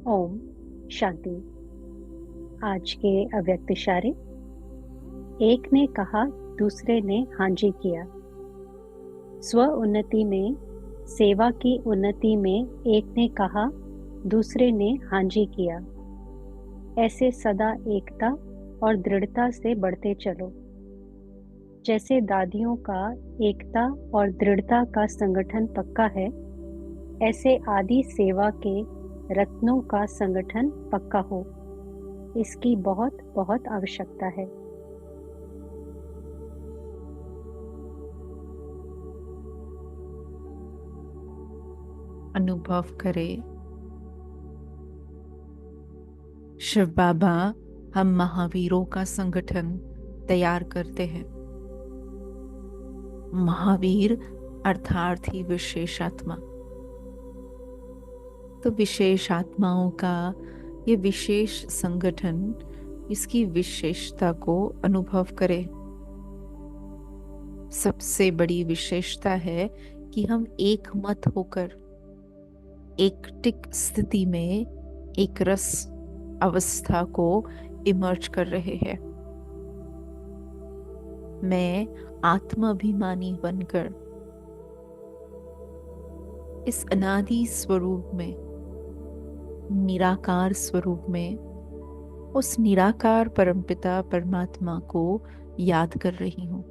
ओम शांति। आज के अव्यक्त इशारे। एक ने कहा, दूसरे ने हाँ जी किया। स्व उन्नति में, सेवा की उन्नति में एक ने कहा, दूसरे ने हाँ जी किया। ऐसे सदा एकता और दृढ़ता से बढ़ते चलो। जैसे दादियों का एकता और दृढ़ता का संगठन पक्का है, ऐसे आदि सेवा के रत्नों का संगठन पक्का हो। इसकी बहुत बहुत आवश्यकता है। अनुभव करें, शिव बाबा हम महावीरों का संगठन तैयार करते हैं। महावीर अर्थात ही विशेष आत्मा। तो विशेष आत्माओं का ये विशेष संगठन, इसकी विशेषता को अनुभव करें। सबसे बड़ी विशेषता है कि हम एक मत होकर एक टिक स्थिति में एक रस अवस्था को इमर्ज कर रहे हैं। मैं आत्माभिमानी बनकर इस अनादि स्वरूप में, निराकार स्वरूप में, उस निराकार परमपिता परमात्मा को याद कर रही हूं।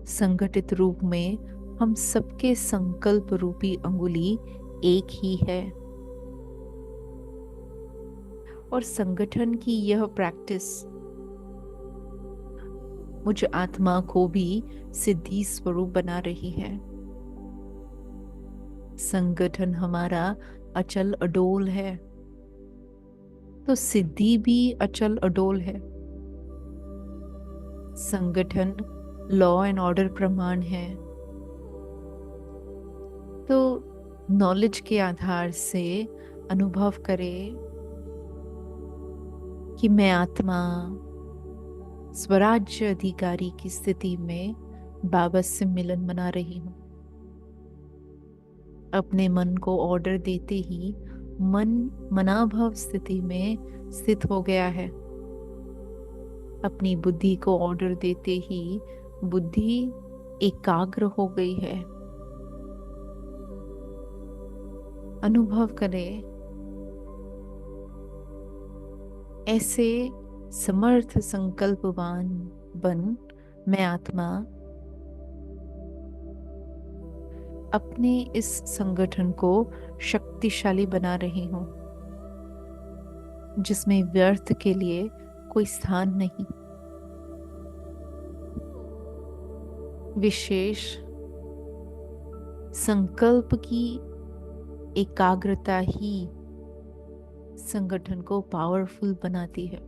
संगठित रूप में हम सबके संकल्प रूपी अंगुली एक ही है और संगठन की यह प्रैक्टिस मुझ आत्मा को भी सिद्धि स्वरूप बना रही है। संगठन हमारा अचल अडोल है, तो सिद्धि भी अचल अडोल है। संगठन लॉ एंड ऑर्डर प्रमाण है, तो नॉलेज के आधार से अनुभव करें कि मैं आत्मा स्वराज्य अधिकारी की स्थिति में बाबा से मिलन मना रही हूं। अपने मन को ऑर्डर देते ही मन मनाभव स्थिति में स्थित हो गया है। अपनी बुद्धि को ऑर्डर देते ही बुद्धि एकाग्र हो गई है। अनुभव करें, ऐसे समर्थ संकल्पवान बन मैं आत्मा अपने इस संगठन को शक्तिशाली बना रही हूं, जिसमें व्यर्थ के लिए कोई स्थान नहीं। विशेष संकल्प की एकाग्रता ही संगठन को पावरफुल बनाती है।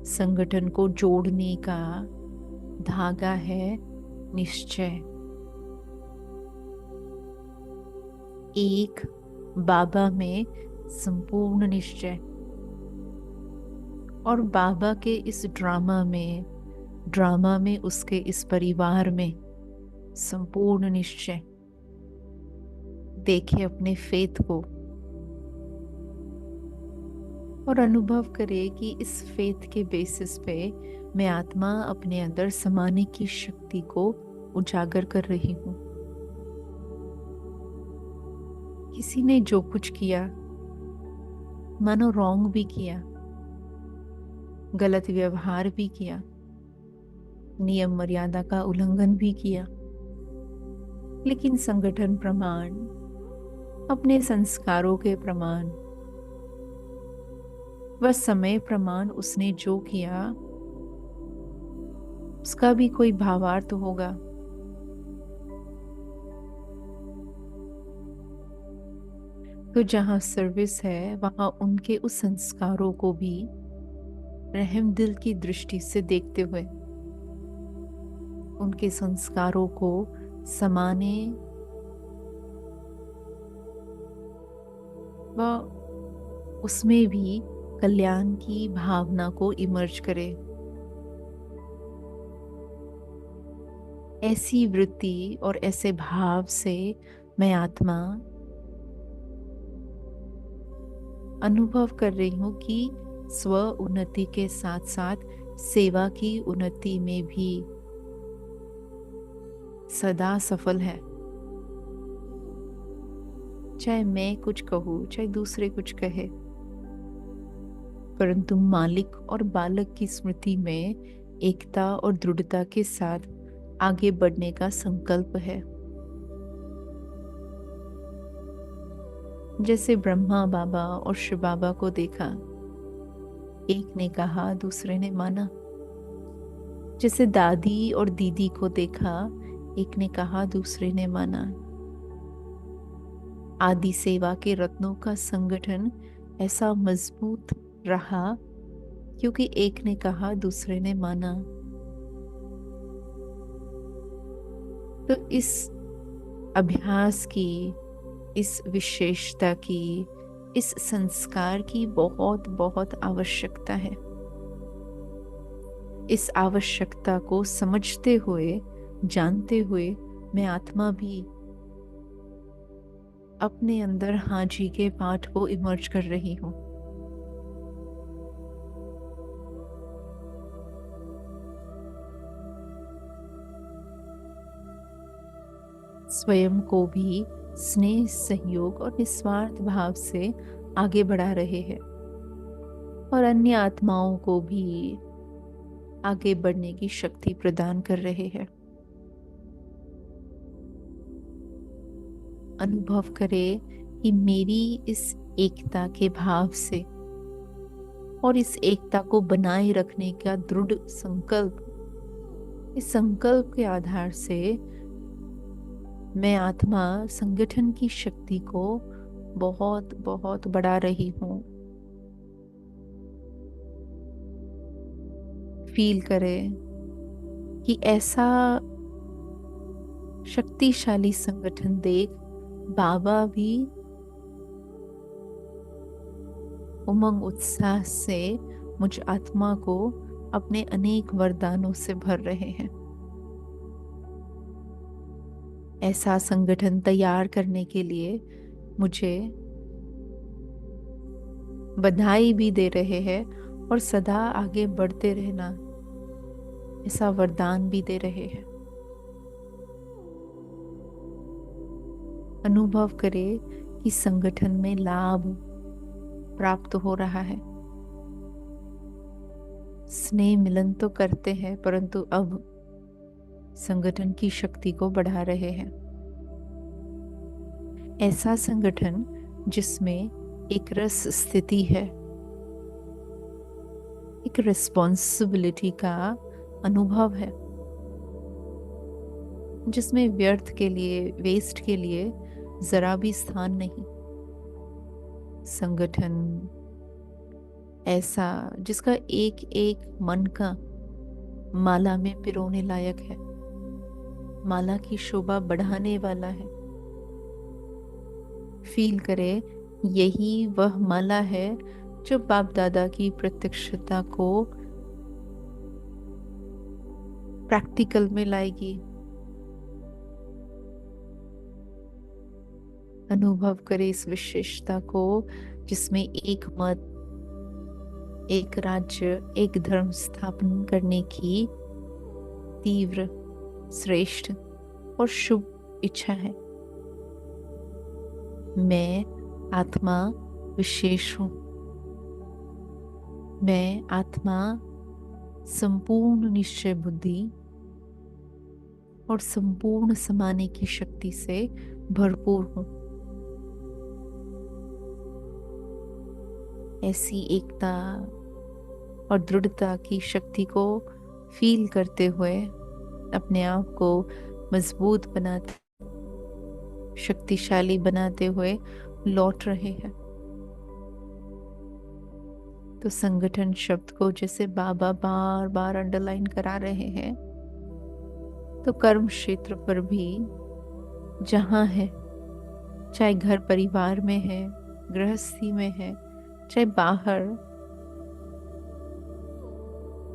संगठन को जोड़ने का धागा है निश्चय। एक बाबा में संपूर्ण निश्चय, और बाबा के इस ड्रामा में उसके इस परिवार में संपूर्ण निश्चय। देखे अपने फेथ को और अनुभव करे कि इस फेथ के बेसिस पे मैं आत्मा अपने अंदर समाने की शक्ति को उजागर कर रही हूं। किसी ने जो कुछ किया, मानो रॉन्ग भी किया, गलत व्यवहार भी किया, नियम मर्यादा का उल्लंघन भी किया, लेकिन संगठन प्रमाण, अपने संस्कारों के प्रमाण, वह समय प्रमाण उसने जो किया उसका भी कोई भावार्थ होगा। तो जहां सर्विस है वहां उनके उस संस्कारों को भी रहम दिल की दृष्टि से देखते हुए उनके संस्कारों को समाने व उसमें भी कल्याण की भावना को इमर्ज करे। ऐसी वृत्ति और ऐसे भाव से मैं आत्मा अनुभव कर रही हूँ कि स्व उन्नति के साथ साथ सेवा की उन्नति में भी सदा सफल है। चाहे मैं कुछ कहूँ, चाहे दूसरे कुछ कहे, परंतु मालिक और बालक की स्मृति में एकता और दृढ़ता के साथ आगे बढ़ने का संकल्प है। जैसे ब्रह्मा बाबा और शिव बाबा को देखा, एक ने कहा दूसरे ने माना। जैसे दादी और दीदी को देखा, एक ने कहा दूसरे ने माना। आदि सेवा के रत्नों का संगठन ऐसा मजबूत रहा क्योंकि एक ने कहा दूसरे ने माना। तो इस अभ्यास की, इस विशेषता की, इस संस्कार की बहुत बहुत आवश्यकता है। इस आवश्यकता को समझते हुए, जानते हुए मैं आत्मा भी अपने अंदर हाँ जी के पाठ को इमर्ज कर रही हूँ। स्वयं को भी स्नेह, सहयोग और निस्वार्थ भाव से आगे बढ़ा रहे हैं और अन्य आत्माओं को भी आगे बढ़ने की शक्ति प्रदान कर रहे हैं। अनुभव करें कि मेरी इस एकता के भाव से और इस एकता को बनाए रखने का दृढ़ संकल्प, इस संकल्प के आधार से मैं आत्मा संगठन की शक्ति को बहुत बहुत बढ़ा रही हूँ। फील करें कि ऐसा शक्तिशाली संगठन देख बाबा भी उमंग उत्साह से मुझ आत्मा को अपने अनेक वरदानों से भर रहे हैं। ऐसा संगठन तैयार करने के लिए मुझे बधाई भी दे रहे हैं और सदा आगे बढ़ते रहना ऐसा वरदान भी दे रहे हैं। अनुभव करें कि संगठन में लाभ प्राप्त हो रहा है। स्नेह मिलन तो करते हैं परंतु अब संगठन की शक्ति को बढ़ा रहे हैं। ऐसा संगठन जिसमें एक रस स्थिति है, एक रिस्पॉन्सिबिलिटी का अनुभव है, जिसमें व्यर्थ के लिए, वेस्ट के लिए जरा भी स्थान नहीं। संगठन ऐसा जिसका एक एक मन का माला में पिरोने लायक है, माला की शोभा बढ़ाने वाला है। फील करें यही वह माला है जो बाप दादा की प्रत्यक्षता को प्रैक्टिकल में लाएगी। अनुभव करें इस विशेषता को जिसमें एक मत, एक राज्य, एक धर्म स्थापन करने की तीव्र, श्रेष्ठ और शुभ इच्छा है। मैं आत्मा विशेष हूं। मैं आत्मा संपूर्ण निश्चय बुद्धि और संपूर्ण समाने की शक्ति से भरपूर हूं। ऐसी एकता और दृढ़ता की शक्ति को फील करते हुए अपने आप को मजबूत बनाते, शक्तिशाली बनाते हुए लौट रहे हैं। तो संगठन शब्द को जैसे बाबा बार बार अंडरलाइन करा रहे हैं, तो कर्म क्षेत्र पर भी जहां है, चाहे घर परिवार में है, गृहस्थी में है, चाहे बाहर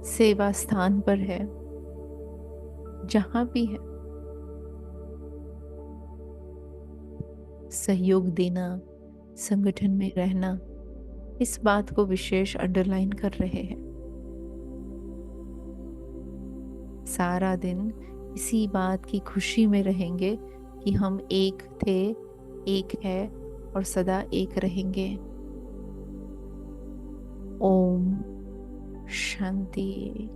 सेवा स्थान पर है, जहां भी है, सहयोग देना, संगठन में रहना, इस बात को विशेष अंडरलाइन कर रहे हैं। सारा दिन इसी बात की खुशी में रहेंगे कि हम एक थे, एक है और सदा एक रहेंगे। ओम शांति।